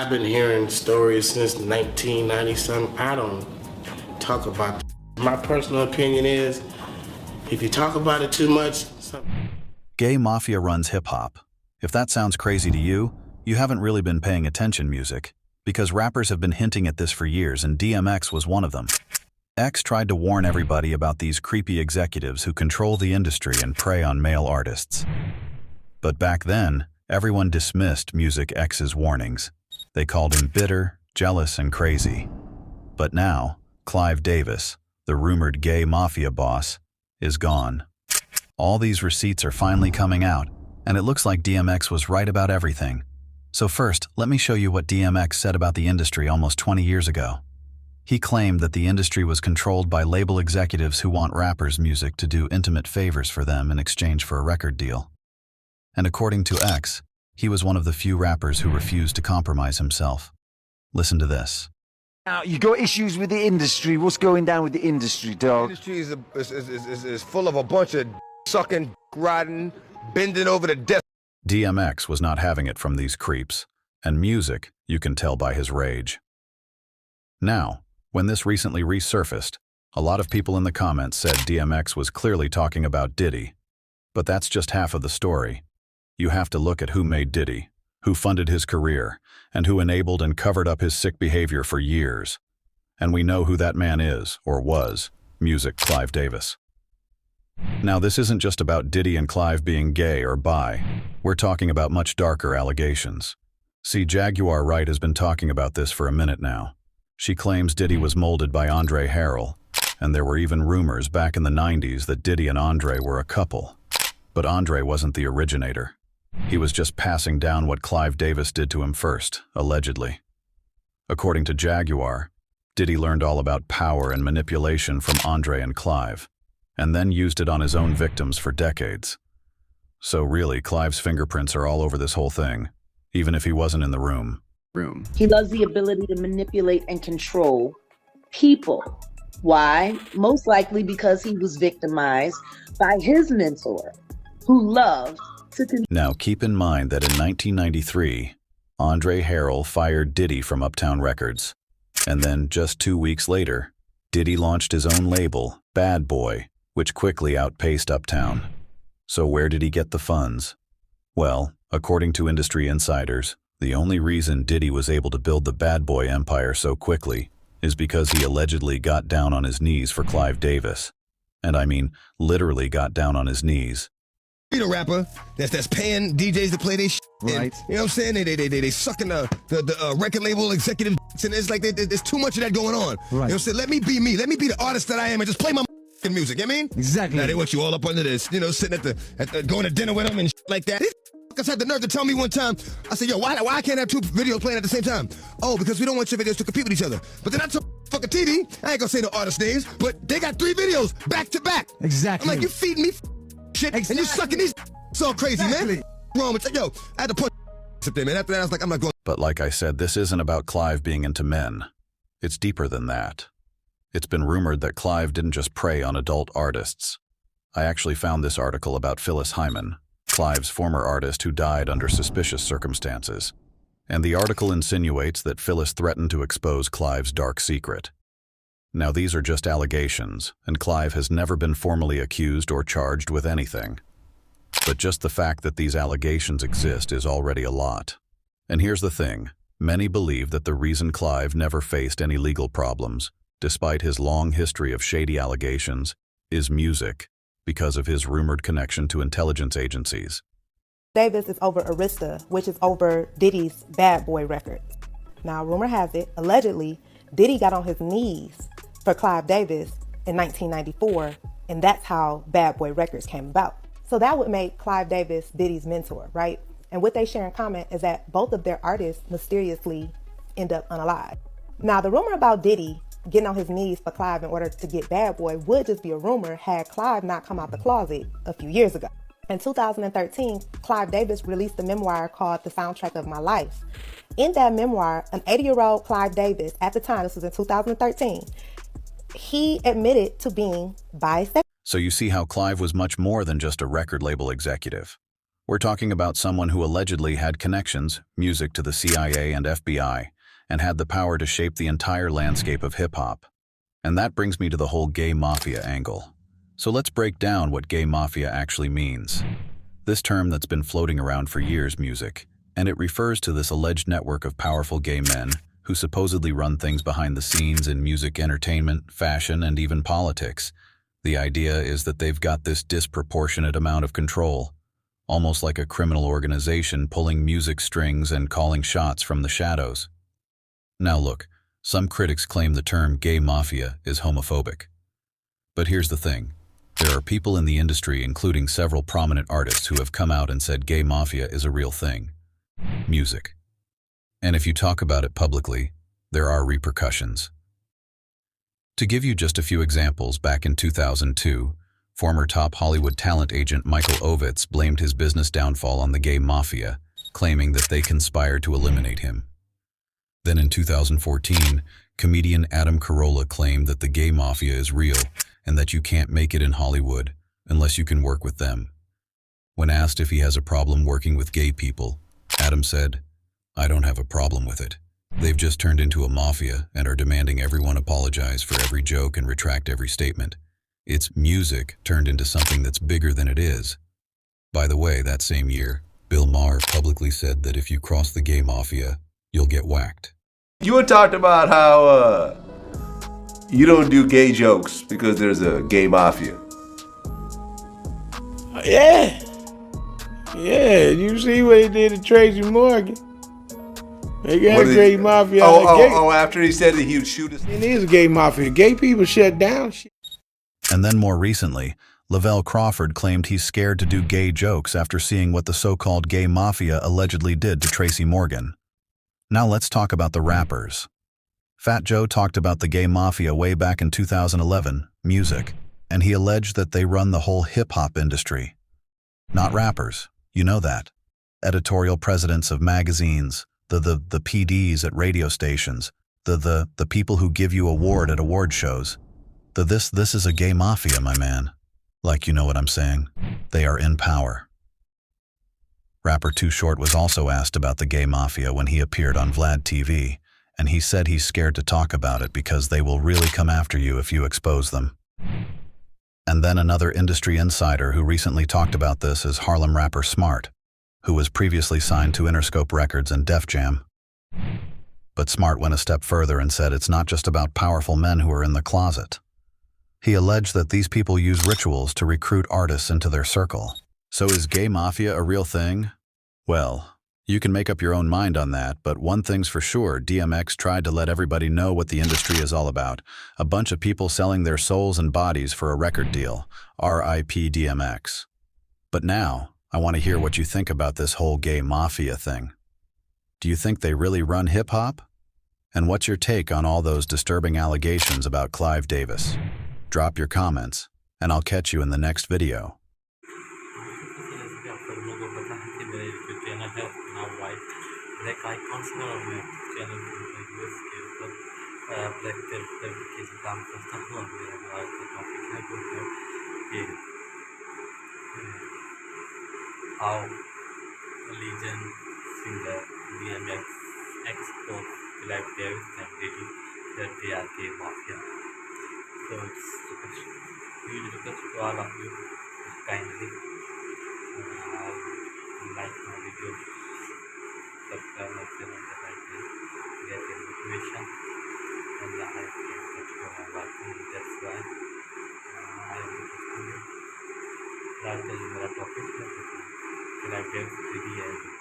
I've been hearing stories since 1990 something. I don't talk about it. My personal opinion is, if you talk about it too much, Gay mafia runs hip-hop. If that sounds crazy to you, you haven't really been paying attention music, because rappers have been hinting at this for years and DMX was one of them. X tried to warn everybody about these creepy executives who control the industry and prey on male artists. But back then, everyone dismissed Music X's warnings. They called him bitter, jealous, and crazy. But now, Clive Davis, the rumored gay mafia boss, is gone. All these receipts are finally coming out, and it looks like DMX was right about everything. So first, let me show you what DMX said about the industry almost 20 years ago. He claimed that the industry was controlled by label executives who want rappers' music to do intimate favors for them in exchange for a record deal. And according to X, he was one of the few rappers who refused to compromise himself. Listen to this. Now, you got issues with the industry. What's going down with the industry, dog? The industry is full of a bunch of sucking, riding, bending over the desk. DMX was not having it from these creeps, and music, you can tell by his rage. Now, when this recently resurfaced, a lot of people in the comments said DMX was clearly talking about Diddy. But that's just half of the story. You have to look at who made Diddy, who funded his career, and who enabled and covered up his sick behavior for years. And we know who that man is, or was, Music Clive Davis. Now, this isn't just about Diddy and Clive being gay or bi. We're talking about much darker allegations. See, Jaguar Wright has been talking about this for a minute now. She claims Diddy was molded by Andre Harrell, and there were even rumors back in the 90s that Diddy and Andre were a couple. But Andre wasn't the originator. He was just passing down what Clive Davis did to him first, allegedly. According to Jaguar, Diddy learned all about power and manipulation from Andre and Clive, and then used it on his own victims for decades. So really, Clive's fingerprints are all over this whole thing, even if he wasn't in the room. He loves the ability to manipulate and control people. Why? Most likely because he was victimized by his mentor, who loved to... Now, keep in mind that in 1993, Andre Harrell fired Diddy from Uptown Records. And then, just 2 weeks later, Diddy launched his own label, Bad Boy, which quickly outpaced Uptown. So where did he get the funds? Well, according to industry insiders, the only reason Diddy was able to build the Bad Boy empire so quickly is because he allegedly got down on his knees for Clive Davis. And I mean, literally got down on his knees. You know, rapper that's paying DJs to play their shit. Right. And, you know what I'm saying? They sucking the record label executive, and it's like there's too much of that going on. Right. You know what I'm saying? Let me be me. Let me be the artist that I am and just play my music. You know what I mean? Exactly. Now they want you all up under this, you know, sitting at the going to dinner with them and like that. These fuckers had the nerve to tell me one time. I said, yo, why I can't have two videos playing at the same time? Oh, because we don't want your videos to compete with each other. But then I told fucking TV, I ain't gonna say no artist names, but they got 3 videos back to back. Exactly. I'm like, you feeding me shit, and you sucking these. It's all crazy, man. Wrong with yo. I had to punch up there, man. After that, I was like, I'm not going. But like I said, this isn't about Clive being into men. It's deeper than that. It's been rumored that Clive didn't just prey on adult artists. I actually found this article about Phyllis Hyman, Clive's former artist who died under suspicious circumstances. And the article insinuates that Phyllis threatened to expose Clive's dark secret. Now, these are just allegations, and Clive has never been formally accused or charged with anything. But just the fact that these allegations exist is already a lot. And here's the thing, many believe that the reason Clive never faced any legal problems, despite his long history of shady allegations, is music, because of his rumored connection to intelligence agencies. Davis is over Arista, which is over Diddy's Bad Boy record. Now, rumor has it, allegedly, Diddy got on his knees for Clive Davis in 1994, and that's how Bad Boy Records came about. So that would make Clive Davis Diddy's mentor, right? And what they share in common is that both of their artists mysteriously end up unalive. Now, the rumor about Diddy getting on his knees for Clive in order to get Bad Boy would just be a rumor had Clive not come out the closet a few years ago. In 2013, Clive Davis released a memoir called The Soundtrack of My Life. In that memoir, an 80-year-old Clive Davis, at the time, this was in 2013, he admitted to being bisexual. So you see how Clive was much more than just a record label executive. We're talking about someone who allegedly had connections, music to the CIA and FBI, and had the power to shape the entire landscape of hip-hop. And that brings me to the whole gay mafia angle. So let's break down what gay mafia actually means. This term that's been floating around for years, music, and it refers to this alleged network of powerful gay men who supposedly run things behind the scenes in music, entertainment, fashion, and even politics. The idea is that they've got this disproportionate amount of control, almost like a criminal organization pulling music strings and calling shots from the shadows. Now look, some critics claim the term gay mafia is homophobic. But here's the thing. There are people in the industry, including several prominent artists, who have come out and said gay mafia is a real thing. Music. And if you talk about it publicly, there are repercussions. To give you just a few examples, back in 2002, former top Hollywood talent agent Michael Ovitz blamed his business downfall on the gay mafia, claiming that they conspired to eliminate him. Then in 2014, comedian Adam Carolla claimed that the gay mafia is real and that you can't make it in Hollywood unless you can work with them. When asked if he has a problem working with gay people, Adam said, "I don't have a problem with it. They've just turned into a mafia and are demanding everyone apologize for every joke and retract every statement. It's music turned into something that's bigger than it is." By the way, that same year, Bill Maher publicly said that if you cross the gay mafia, you'll get whacked. You had talked about how you don't do gay jokes because there's a gay mafia. Yeah. Yeah, you see what he did to Tracy Morgan. They got a gay mafia. After he said that he would shoot us. It is a gay mafia. Gay people shut down shit. And then more recently, Lavelle Crawford claimed he's scared to do gay jokes after seeing what the so-called gay mafia allegedly did to Tracy Morgan. Now let's talk about the rappers. Fat Joe talked about the gay mafia way back in 2011, music, and he alleged that they run the whole hip-hop industry. Not rappers, you know that. Editorial presidents of magazines, the PDs at radio stations, the people who give you award at award shows. This is a gay mafia, my man. Like, you know what I'm saying? They are in power. Rapper Too Short was also asked about the gay mafia when he appeared on Vlad TV, and he said he's scared to talk about it because they will really come after you if you expose them. And then another industry insider who recently talked about this is Harlem rapper Smart, who was previously signed to Interscope Records and Def Jam. But Smart went a step further and said it's not just about powerful men who are in the closet. He alleged that these people use rituals to recruit artists into their circle. So is gay mafia a real thing? Well, you can make up your own mind on that, but one thing's for sure, DMX tried to let everybody know what the industry is all about. A bunch of people selling their souls and bodies for a record deal. R.I.P. DMX. But now, I want to hear what you think about this whole gay mafia thing. Do you think they really run hip-hop? And what's your take on all those disturbing allegations about Clive Davis? Drop your comments, and I'll catch you in the next video. Black icons now channel US के ऊपर black के काम करता हूँ और मेरा जो आज का टॉपिक है वो है कि how legend singer DMX exposed Clive Davis and Diddy that they are gay mafia. So it's really request to all of you kindly like my video. Subscribe my channel that I can get a motivation and I can continue my working. That's why I am looking for you. Last day मेरा topic है Clive Davis, Diddy and